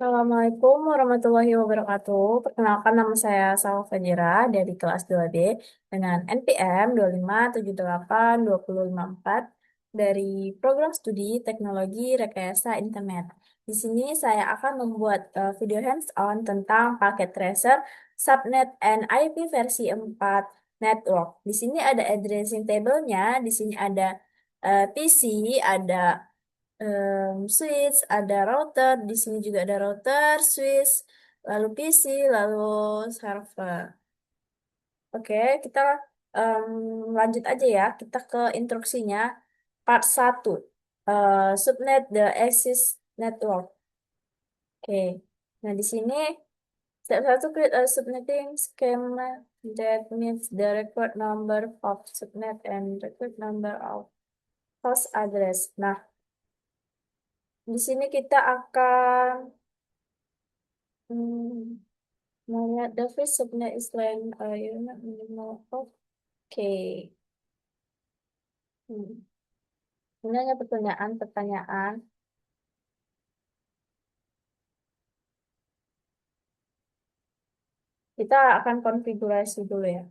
Assalamualaikum warahmatullahi wabarakatuh. Perkenalkan nama saya Salwa Fajira dari kelas 2B dengan NPM 25782054 dari program studi Teknologi Rekayasa Internet. Di sini saya akan membuat video hands-on tentang paket tracer, subnet, and IP versi 4 network. Di sini ada addressing table-nya, di sini ada PC, ada switch, ada router, di sini juga ada router, switch, lalu PC, lalu server. Oke, kita em, lanjut aja ya. Kita ke instruksinya. Part 1. Subnet the access network. Oke. Nah, di sini step 1 create a subnetting schema that means the record number of subnet and record number of host address. Nah, di sini kita akan hmm, melihat the first subnet is when unit minimal. Oke. Hmm. Ini hanya pertanyaan-pertanyaan. Kita akan konfigurasi dulu ya.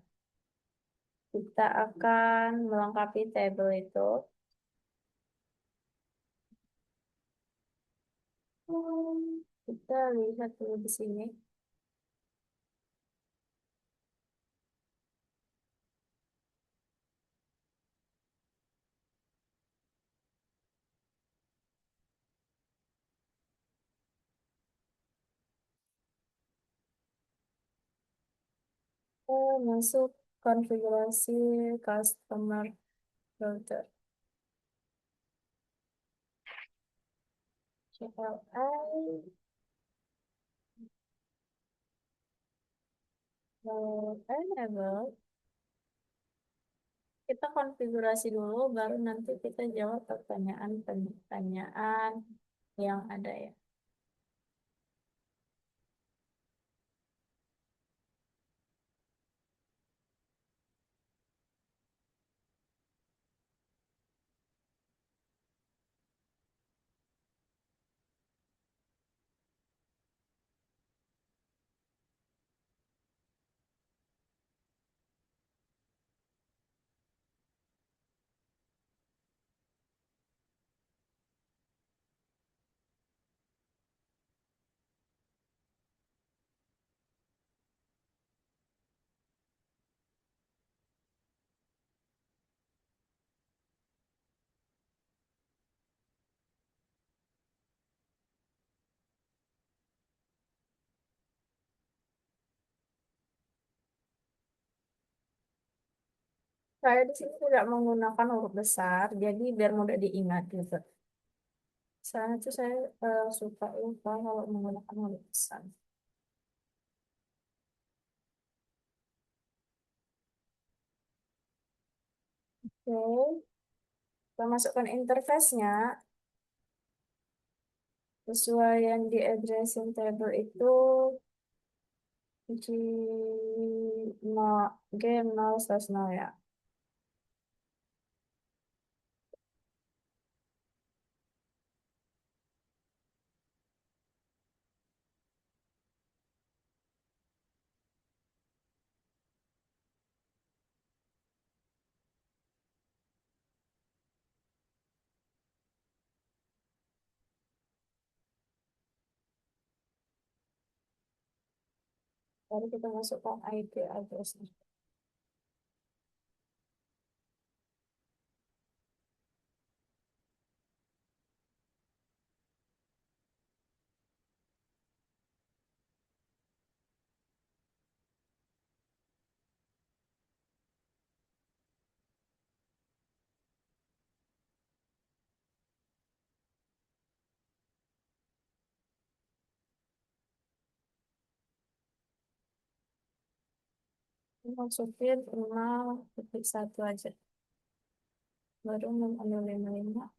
Kita akan melengkapi table itu. Kita lihat dulu di sini. Kita masuk konfigurasi customer router. CLI, enable. Kita konfigurasi dulu, baru nanti kita jawab pertanyaan-pertanyaan yang ada ya. Saya di sini tidak menggunakan huruf besar, jadi biar mudah diingat gitu. Soalnya tuh saya suka lupa kalau menggunakan huruf besar. Oke, kita masukkan interface-nya. Sesuai yang di addressing table itu di 0, game 0/0 ya. Baru kita masukkan IP address-nya. Masukin 0.1 aja. Baru 0,55.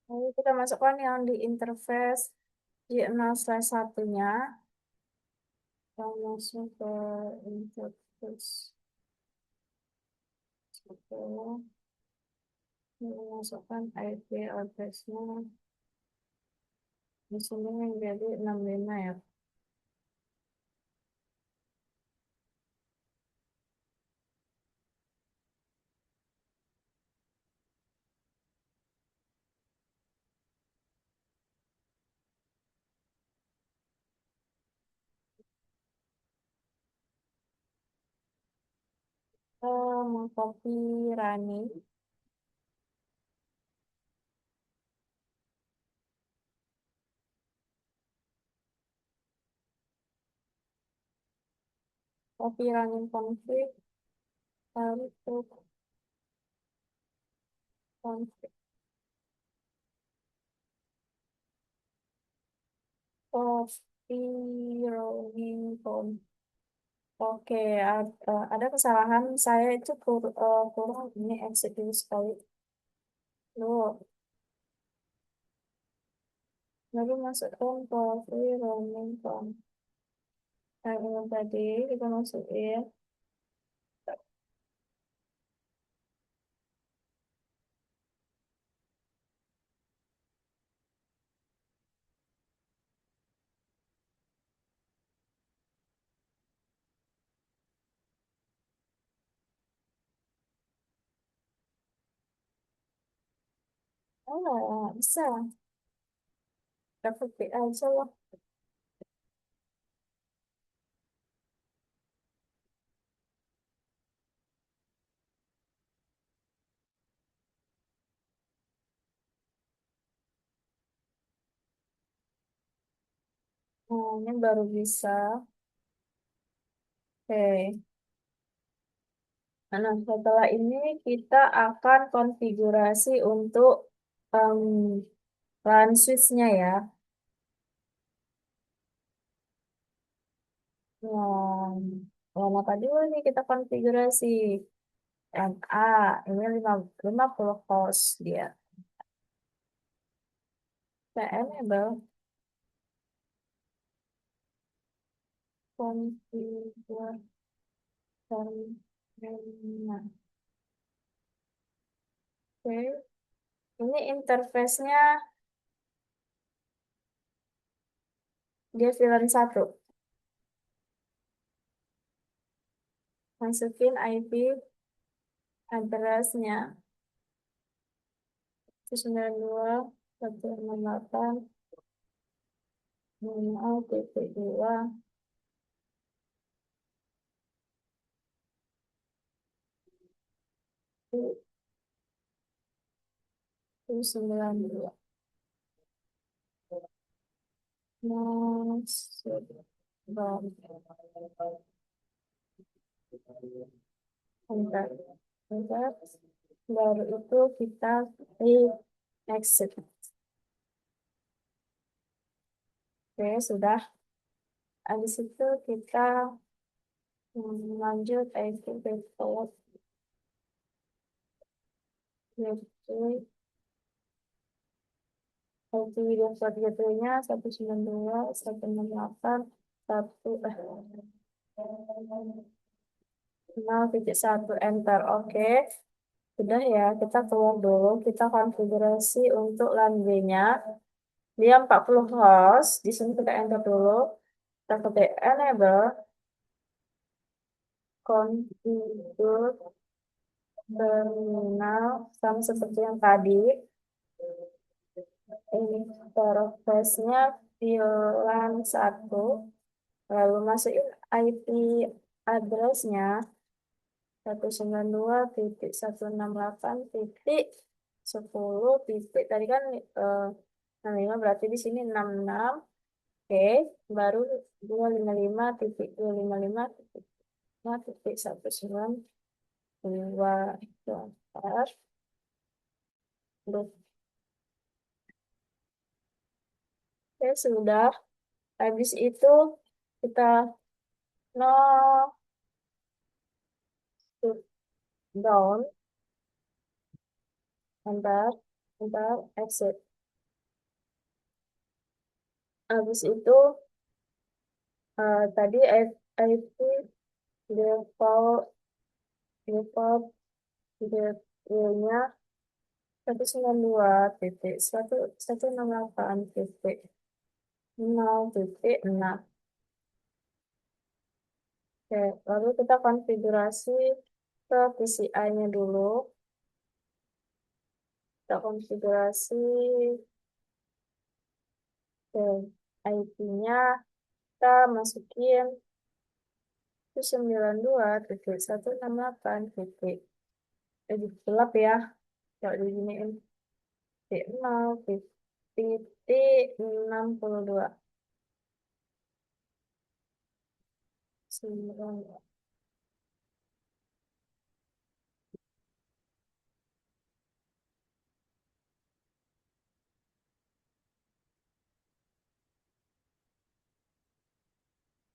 Lalu kita masukkan yang di interface J0/1-nya. Kita masuk ke interface. Oke. Kita masukkan IP address-nya. Di sini menjadi 65 ya. Kita mengcopy running. Copy running config. Lalu ke config. Copy running config. Oke, ada kesalahan. Saya itu kurang ini exit dulu sekali. Lalu, lalu masukkan copy running config. Nah, ini tadi kita masukin. Oh, bisa. Dapat aja lah. Nah, ini baru bisa. Oke. Nah, setelah ini kita akan konfigurasi untuk um, LAN switch-nya ya. Nah, LAN apa dulu nih kita konfigurasi? MA, ini 50 host dia. Kita enable konfigurasi. Nah, oke. Ini interface-nya dia VLAN 1. Masukin IP address-nya 192.168.0.2. Itu 92. Masuk. Bentar. Bentar. Baru itu kita klik exit. Oke, sudah. Habis itu kita lanjut itu default gateway. Itu default gateway-nya 192.168.1 0.1 enter. Oke. Sudah ya, kita keluar dulu, kita konfigurasi untuk LAN B-nya. Dia 40 host, di sini kita enter dulu. Kita ketik enable configure terminal sama seperti yang tadi. Ini interface-nya VLAN 1. Lalu masukin IP address-nya 192.168.10 tadi kan 65 berarti di sini 66. Oke, baru 255.255.5.192 itu antar. Oke, sudah. Habis itu kita no to down, antar, antar, exit. Habis itu tadi IP default default gateway-nya 192 titik 1168 titik 0,6. Oke, lalu kita konfigurasi ke PCI-nya dulu. Kita konfigurasi ke IP-nya, kita masukin itu 92.168 titik. Jadi gelap ya, kalau diginiin titik 0 titik 62. 9.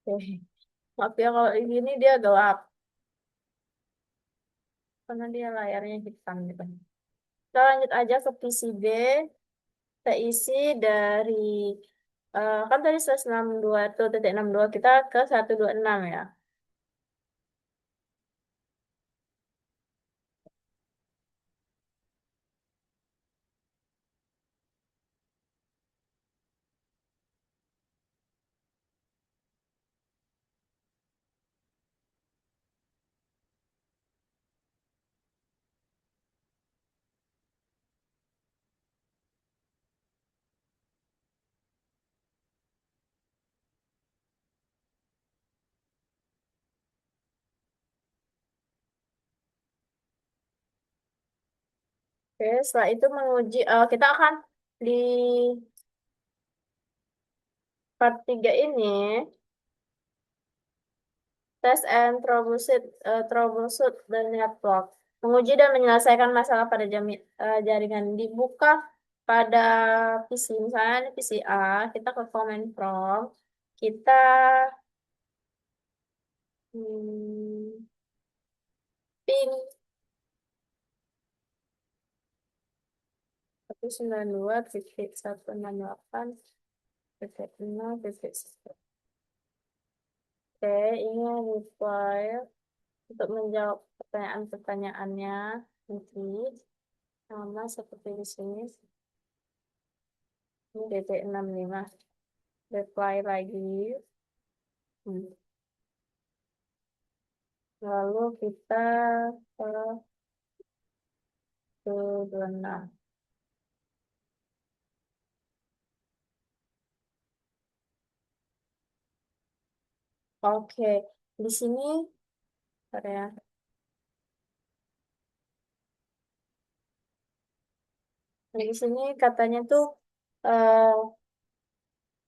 Oke. Maaf ya kalau ini dia gelap karena dia layarnya hitam gitu. Kita lanjut aja ke PCB. Kita isi dari kan tadi 162 tuh titik 62 kita ke 126 ya. Oke, setelah itu menguji kita akan di part 3 ini test and troubleshoot dan network. Menguji dan menyelesaikan masalah pada jaringan dibuka pada PC. Misalnya ini PC A, kita ke command prompt, kita hmm, ping 192.168.0.1. Oke, ini reply untuk menjawab pertanyaan-pertanyaannya nanti sama seperti di sini. Ini DT65 reply lagi. Hmm. Lalu kita ke 26. Oke, di sini bentar ya. Di sini katanya tuh eh,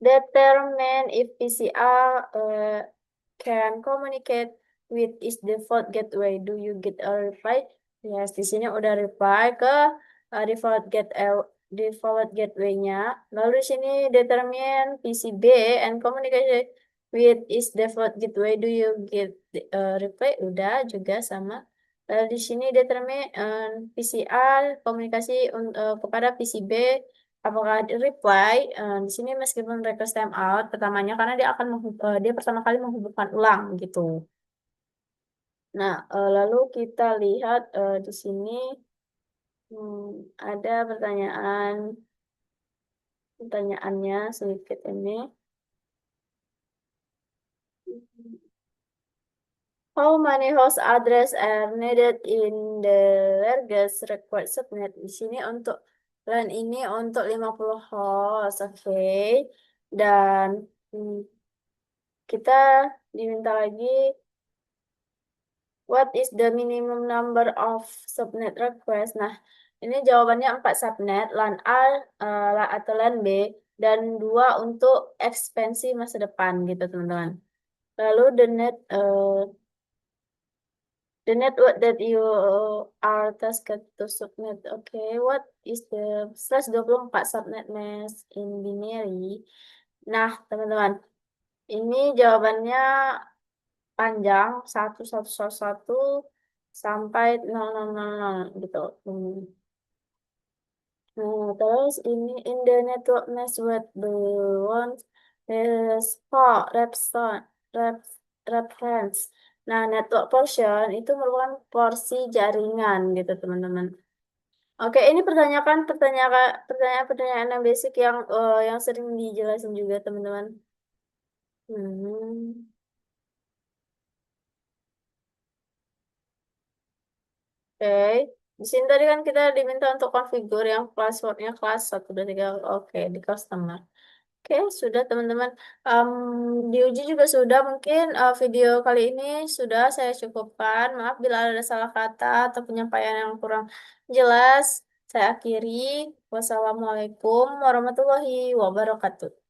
determine if PCR can communicate with its default gateway. Do you get a reply? Yes, di sini udah reply ke default gateway-nya. Lalu di sini determine PCB and communicate with its default gateway. Do you get reply? Udah juga sama. Lalu di sini determine PCR komunikasi kepada PCB apakah di reply di sini meskipun request timeout pertamanya karena dia akan dia pertama kali menghubungkan ulang gitu. Nah, lalu kita lihat di sini ada pertanyaannya sedikit ini. How many host address are needed in the largest required subnet? Di sini untuk LAN ini untuk 50 host, oke. Dan hmm, kita diminta lagi what is the minimum number of subnet request? Nah, ini jawabannya 4 subnet, LAN A atau LAN B, dan 2 untuk ekspansi masa depan gitu teman-teman. Lalu the network that you are tasked to subnet. Okay, what is the /24 subnet mask in binary? Nah, teman-teman, ini jawabannya panjang 1111 sampai 0000 gitu. Nah, terus ini in the network mesh with the ones is four rep, reference. Nah, network portion itu merupakan porsi jaringan gitu, teman-teman. Oke, ini pertanyaan-pertanyaan yang basic yang sering dijelasin juga, teman-teman. Hmm. Oke, di sini tadi kan kita diminta untuk konfigur yang passwordnya kelas 1, 2, 3. Oke, di customer. Oke, sudah teman-teman. Em, diuji juga sudah. Mungkin video kali ini sudah saya cukupkan. Maaf bila ada salah kata atau penyampaian yang kurang jelas. Saya akhiri. Wassalamualaikum warahmatullahi wabarakatuh.